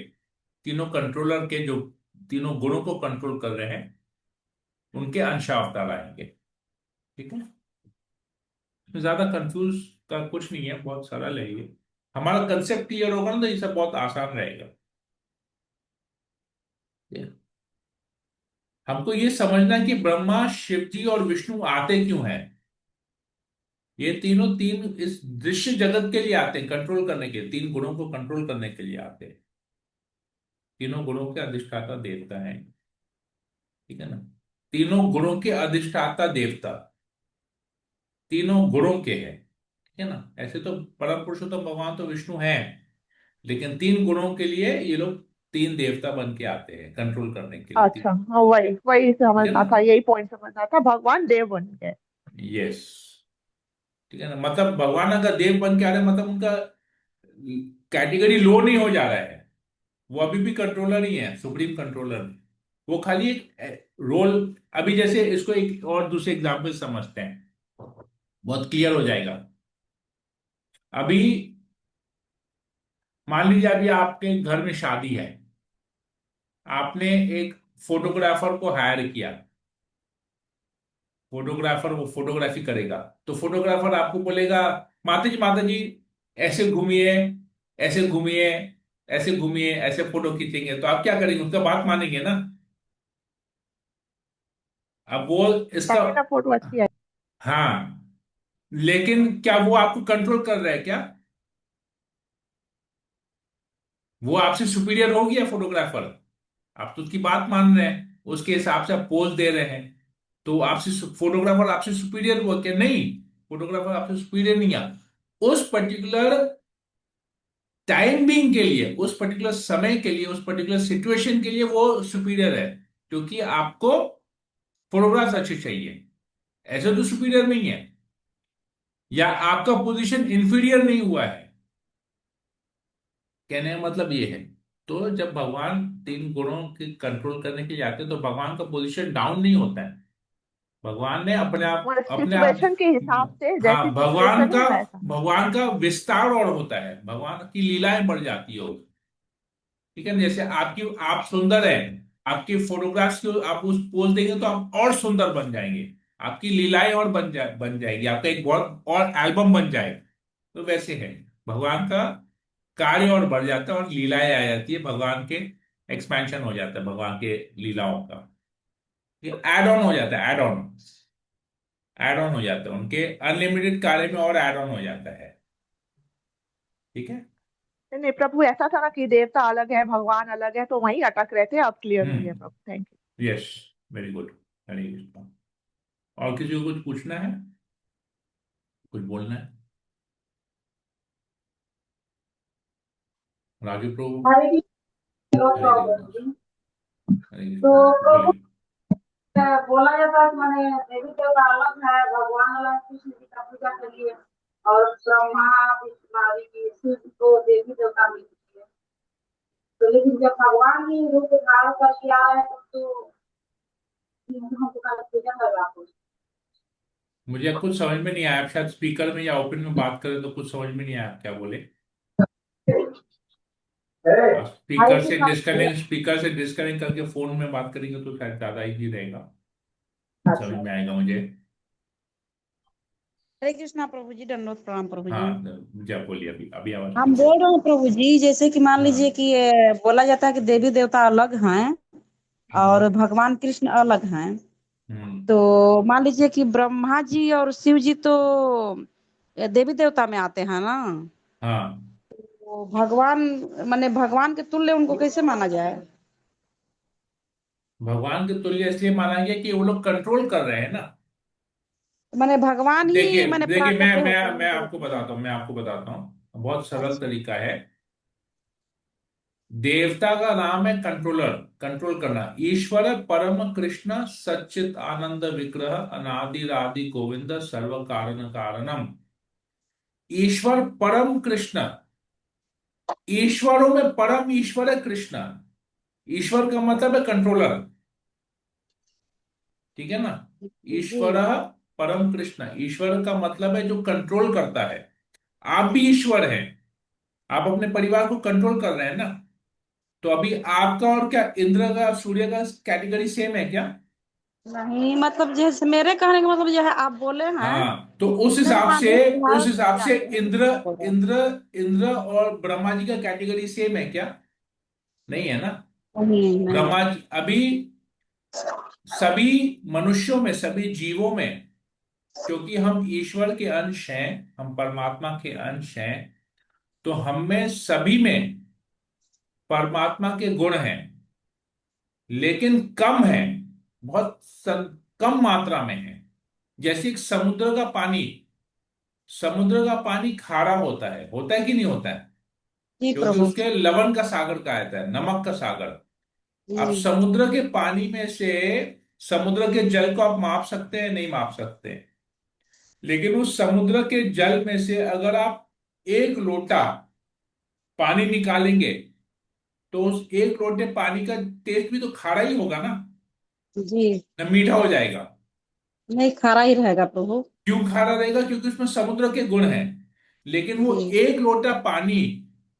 तीनों कंट्रोलर के जो तीनों गुणों को कंट्रोल कर रहे हैं, उनके अंशावतार आएंगे। ठीक है, इसमें ज्यादा कंफ्यूज का कुछ नहीं है, बहुत सरल है ये। हमारा कंसेप्ट क्लियर होगा ना तो ये सब बहुत आसान रहेगा। ये- हमको ये समझना है कि ब्रह्मा, शिव जी और विष्णु आते क्यों हैं। ये तीनों तीन इस दृश्य जगत के लिए आते हैं, कंट्रोल करने के लिए, तीन गुणों को कंट्रोल करने के लिए आते हैं। तीनों गुणों के अधिष्ठाता देवता हैं। ठीक है ना, तीनों गुणों के अधिष्ठाता देवता तीनों गुणों के हैं। ठीक है ना, ऐसे तो परम पुरुषोत्तम भगवान तो विष्णु हैं, लेकिन तीन गुणों के लिए ये लोग तीन देवता बन के आते हैं कंट्रोल करने के लिए। अच्छा, हाँ, वही वही ठीक है समझना ना। था, यही पॉइंट समझना था, भगवान देव बन गए। यस। ठीक है ना, मतलब भगवान अगर देव बन के आ रहे हैं, मतलब उनका कैटेगरी लो नहीं हो जा रहा है। वो अभी भी कंट्रोलर ही है, सुप्रीम कंट्रोलर। वो खाली एक रोल। अभी जैसे इसको एक और दूसरे एग्जाम्पल समझते हैं, बहुत क्लियर हो जाएगा। अभी मान लीजिए अभी आपके घर में शादी है, आपने एक फोटोग्राफर को हायर किया। फोटोग्राफर वो फोटोग्राफी करेगा, तो फोटोग्राफर आपको बोलेगा, माता जी ऐसे घूमिए, ऐसे घूमिए, ऐसे घूमिए, ऐसे फोटो खींचेंगे, तो आप क्या करेंगे, उनका बात मानेंगे ना। अब वो इसका, तभी ना फोटो अच्छी है। हाँ, लेकिन क्या वो आपको कंट्रोल कर रहा है क्या। वो आपसे सुपीरियर हो गया फोटोग्राफर। आप तो उसकी बात मान रहे हैं, उसके हिसाब से आप पोज दे रहे हैं, तो आपसे फोटोग्राफर आपसे सुपीरियर हुआ क्या, नहीं। फोटोग्राफर आपसे सुपीरियर नहीं है। उस पर्टिकुलर टाइम बीइंग के लिए, उस पर्टिकुलर समय के लिए, उस पर्टिकुलर सिचुएशन के लिए वो सुपीरियर है, क्योंकि आपको फोटोग्राफ्स अच्छे चाहिए। ऐसे तो सुपीरियर नहीं है, या आपका पोजीशन इंफीरियर नहीं हुआ है। कहने का मतलब ये है। तो जब भगवान तीन गुणों के कंट्रोल करने के लिए आते हैं, तो भगवान का पोजीशन डाउन नहीं होता है। भगवान ने वो अपने आप, सिचुएशन के हिसाब से, जैसी हाँ, भगवान सिचुएशन का है वैसा। भगवान का विस्तार और होता है, भगवान की लीलाएं बढ़ जाती हो। ठीक है ना, जैसे आप सुंदर है, आपकी फोटोग्राफ्स को आप उस पोज देंगे तो आप और सुंदर बन जाएंगे। आपकी लीलाएं और बन जाएगी, आपका एक बहुत और एल्बम बन जाएगा। तो वैसे है, भगवान का कार्य और बढ़ जाता है और लीलाएं आ जाती है, भगवान के एक्सपेंशन हो जाता है भगवान के लीलाओं का। ये एड ऑन हो जाता है, एड ऑन हो जाता है उनके अनलिमिटेड कार्य में, और एड ऑन हो जाता है। ठीक है। नहीं नहीं प्रभु, ऐसा था ना कि देवता अलग है भगवान अलग है, तो वहीं अटक रहे थे, अब क्लियर हो गया hmm. Prabhu, thank you. Yes. Very good. Hare Krishna. और किसी को कुछ पूछना है, कुछ बोलना है। राजू प्रभु। हरे कृष्ण हरे कृष्णा। प्रभु। हरे तो कृष्णा, प्रभु, बोलिए। बोला जाता है कि माने देवी देवता अलग है, भगवान अलग, कृष्ण जी का पूजा करिए, और ब्रह्मा विष्णु शिव को देवी देवता मिलती है। तो लेकिन जब भगवान ही रूप धारण करके आ रहे हैं, तब तो हमको का पूजा कर रहा है। मुझे कुछ समझ में नहीं आया, आप शायद स्पीकर में या ओपन में बात करें तो कुछ समझ में नहीं आया आप क्या बोले। आप हरे कृष्णा प्रभु। स्पीकर से डिस्कनेक्ट करके फोन में बात करेंगे तो शायद ज्यादा इजी रहेगा, समझ अच्छा। में आएगा मुझे। हरे कृष्णा प्रभु जी, दंडवत प्रणाम प्रभु जी। हाँ, जब बोलिए, अभी अभी आवाज हम क्लियर। बोल रहे हैं प्रभु जी, जैसे कि मान लीजिए हाँ। कि बोला जाता है कि देवी देवता अलग हैं और हम्म। भगवान कृष्ण अलग हैं। हम्म। तो मान लीजिए कि ब्रह्मा जी और शिव जी तो देवी देवता में आते हैं ना। हाँ, तो भगवान, माने भगवान के तुल्य उनको कैसे माना जाए। भगवान के तुल्य इसलिए माना गया कि वो लोग कंट्रोल कर रहे हैं ना। माने भगवान ही देखिए माने देखिए, प्राकट्य होते हैं मैं उनके रूप आपको में। बताता हूँ, बहुत सरल अच्छा। तरीका है। देवता का नाम है कंट्रोलर, कंट्रोल करना। ईश्वर परम कृष्ण सच्चित आनंद विग्रह अनादि आदि गोविंद सर्व कारण कारणम। ईश्वर परम कृष्ण, ईश्वरों में परम ईश्वर है कृष्ण। ईश्वर का मतलब है कंट्रोलर। ठीक है ना। जी। ईश्वर परम कृष्ण, ईश्वर का मतलब है जो कंट्रोल करता है। आप भी ईश्वर हैं, आप अपने परिवार को कंट्रोल कर रहे हैं ना। तो अभी आपका और क्या इंद्र का सूर्य का कैटेगरी सेम है क्या। नहीं, मतलब जैसे मेरे कहने का मतलब यह है, आप बोले हैं हाँ, तो कि उस जितने हिसाब से, प्राणी उस बिहार हिसाब से जाते हैं इंद्र, उनको बोल रहे हैं। इंद्र इंद्र और ब्रह्मा जी का कैटेगरी सेम है क्या? नहीं है ना। नहीं नहीं। ब्रह्मा जी अभी सभी मनुष्यों में, सभी जीवों में, क्योंकि हम ईश्वर के अंश हैं, हम परमात्मा के अंश हैं, तो हम में सभी में परमात्मा के गुण हैं, लेकिन कम है, बहुत कम मात्रा में है। जैसे एक समुद्र का पानी, समुद्र का पानी खारा होता है कि नहीं होता है? जी क्योंकि प्रभु। उसके लवण का सागर कहा जाता है, नमक का सागर। अब जी। समुद्र के पानी में से समुद्र के जल को आप माप सकते हैं? नहीं माप सकते। लेकिन उस समुद्र के जल में से अगर आप एक लोटा पानी निकालेंगे, तो उस एक लोटे पानी का टेस्ट भी तो खारा ही होगा ना, जी। ना मीठा हो जाएगा? नहीं, खारा ही रहेगा प्रभु। क्यों खारा रहेगा? क्योंकि उसमें समुद्र के गुण हैं। लेकिन वो जी। एक लोटा पानी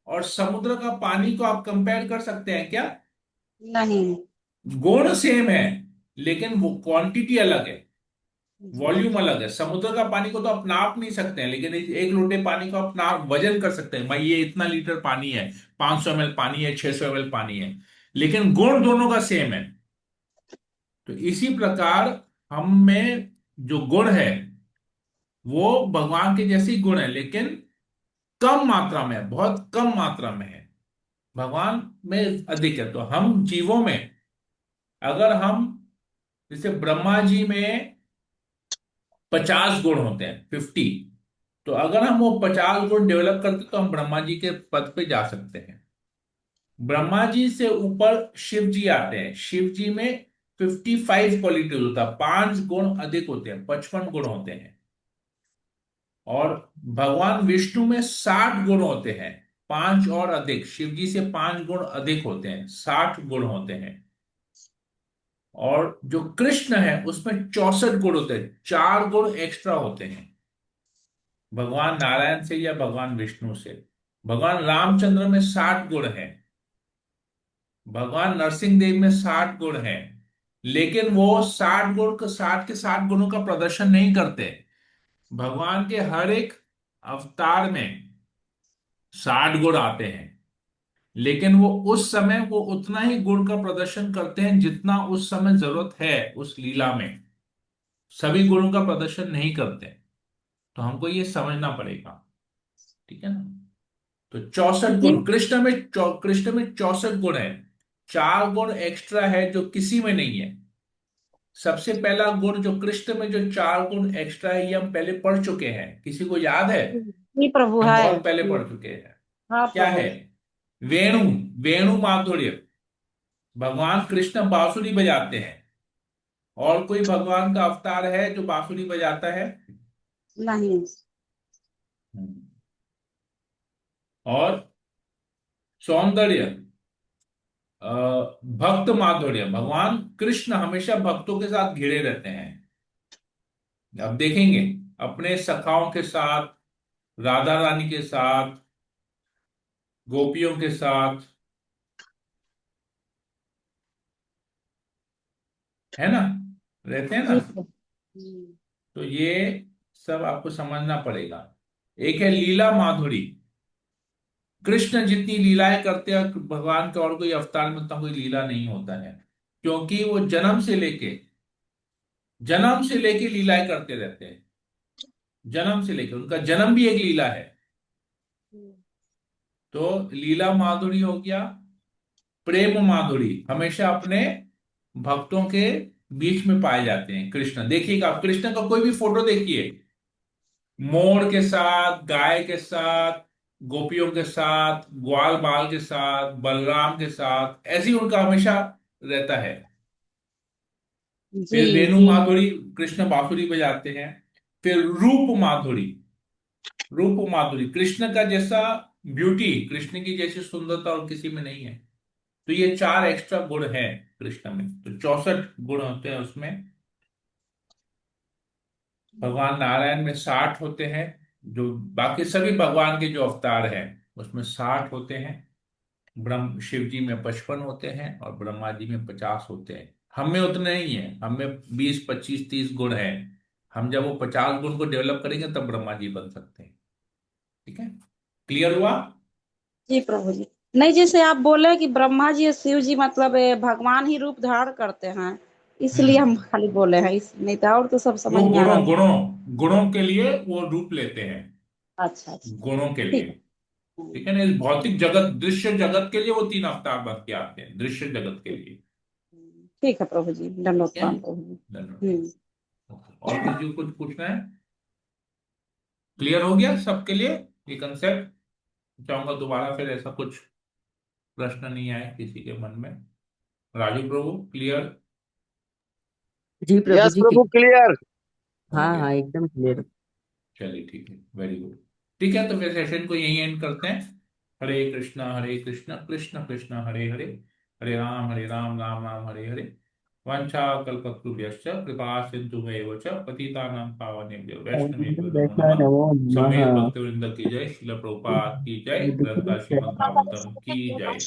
और समुद्र का पानी को आप कंपेयर कर सकते हैं क्या? नहीं। गुण सेम है, लेकिन वो क्वांटिटी अलग है, जी। वॉल्यूम अलग है। समुद्र का पानी को तो आप नाप नहीं सकते हैं, लेकिन इस एक लोटे पानी को आप नाप, वजन कर सकते हैं, भाई ये इतना लीटर पानी है, 500 ml पानी है, 600 ml पानी है, लेकिन गुण दोनों का सेम है। तो इसी प्रकार हम में जो गुण है वो भगवान के जैसे ही गुण है, लेकिन कम मात्रा में है, बहुत कम मात्रा में है। भगवान में अधिक है। तो हम जीवों में, अगर हम, जैसे ब्रह्मा जी में 50 गुण होते हैं, 50, तो अगर हम वो 50 गुण डेवलप करते तो हम ब्रह्मा जी के पद पे जा सकते हैं। ब्रह्मा जी से ऊपर शिव जी आते हैं। शिव जी में 55 क्वालिटीज होता है, 5 गुण अधिक होते हैं, 55 गुण होते हैं। और भगवान विष्णु में 60 गुण होते हैं, 5 और अधिक, शिव जी से 5 गुण अधिक होते हैं, 60 गुण होते हैं। और जो कृष्ण है उसमें 64 गुण होते हैं, 4 गुण एक्स्ट्रा होते हैं, भगवान नारायण से या भगवान विष्णु से। भगवान रामचंद्र में 60 गुण है, भगवान नरसिंह देव में 60 गुण है। लेकिन वो 60 गुण का, 60 के 60 गुणों का प्रदर्शन नहीं करते। भगवान के हर एक अवतार में 60 गुण आते हैं, लेकिन वो उस समय वो उतना ही गुण का प्रदर्शन करते हैं जितना उस समय जरूरत है उस लीला में, सभी गुणों का प्रदर्शन नहीं करते। तो हमको ये समझना पड़ेगा, ठीक है ना। तो 64 गुण जी। कृष्ण में, कृष्ण में 64 गुण है, 4 गुण एक्स्ट्रा है जो किसी में नहीं है। सबसे पहला गुण जो कृष्ण में, जो 4 गुण एक्स्ट्रा है, ये हम पहले पढ़ चुके हैं, किसी को याद है? जी प्रभु हम है। बहुत पहले पढ़ चुके हैं। हाँ क्या प्रभु। है? वेणु, वेणु माधुर्य। भगवान कृष्ण बांसुरी बजाते हैं। और कोई भगवान का अवतार है जो बांसुरी बजाता है? नहीं। और सौंदर्य, अ, भक्त माधुर्य, भगवान कृष्ण हमेशा भक्तों के साथ घिरे रहते हैं। अब देखेंगे अपने सखाओं के साथ, राधा रानी के साथ, गोपियों के साथ, है ना, रहते हैं ना। जी प्रभु। तो ये सब आपको समझना पड़ेगा। एक है लीला माधुरी। कृष्ण जितनी लीलाएं करते हैं भगवान के और कोई अवतार में उतना कोई लीला नहीं होता है, क्योंकि वो जन्म से लेके लीलाएं करते रहते हैं। जन्म से लेके, उनका जन्म भी एक लीला है। तो लीला माधुरी हो गया। प्रेम माधुरी, हमेशा अपने भक्तों के बीच में पाए जाते हैं कृष्ण। देखिएगा आप कृष्ण का कोई भी फोटो देखिए, मोर के साथ, गाय के साथ, गोपियों के साथ, ग्वाल बाल के साथ, बलराम के साथ, ऐसे ही उनका हमेशा रहता है। जी। फिर वेणु जी। माधुरी, कृष्ण बांसुरी बजाते हैं। फिर रूप माधुरी, रूप माधुरी, कृष्ण का जैसा ब्यूटी, कृष्ण की जैसी सुंदरता और किसी में नहीं है। तो ये 4 एक्स्ट्रा गुण है कृष्ण में, तो 64 गुण होते हैं उसमें। भगवान नारायण में 60 होते हैं। जो बाकी सभी भगवान के जो अवतार हैं उसमें 60 होते हैं। ब्रह्म शिव जी में 55 होते हैं और ब्रह्मा जी में 50 होते हैं। हम में उतने ही है, हम में 20, 25, 30 गुण है। हम जब वो 50 गुण को डेवलप करेंगे तब ब्रह्मा जी बन सकते हैं। ठीक है, क्लियर हुआ? जी प्रभु जी। नहीं, जैसे आप बोले कि ब्रह्मा जी और शिव जी मतलब भगवान ही रूप धारण करते हैं, इसलिए हम हम्म। खाली बोले हैं, इस नहीं तो और तो सब वो समझ में आ गुणों रहा गुणों गुणों के लिए वो रूप लेते हैं, था। अच्छा अच्छा। गुणों के लिए। ठीक है। ठीक है ना, इस भौतिक जगत, दृश्य जगत के लिए वो 3 अवतार बन के आते हैं, दृश्य जगत के लिए। ठीक है प्रभु जी, दंडवत ठीक है, प्रणाम प्रभु जी। धन्यवाद। और किसी को कुछ पूछना है? क्लियर हो गया सबके लिए ये कंसेप्ट? चाहूंगा दोबारा फिर ऐसा कुछ प्रश्न नहीं आए किसी के मन में। राजू प्रभु क्लियर? जी प्रभु यस जी की। प्रभु, क्लियर। हाँ ओके, हाँ एकदम क्लियर। चलिए ठीक है, वेरी गुड। ठीक है, तो फिर सेशन को यहीं एंड करते हैं। हरे कृष्णा कृष्ण कृष्ण हरे हरे, हरे राम राम राम हरे हरे। वाञ्छा कल्पतरुभ्यश्च कृपा सिन्धुभ्येव च पतितानां पावनेभ्यो वैष्णवेभ्यो नमो वैष्णव नमः। नमो समेत नमः। भक्तिवृंद की जय, शिल प्रभुपाद की जय, ग्रंथ श्रीमद् भागवतम की जय।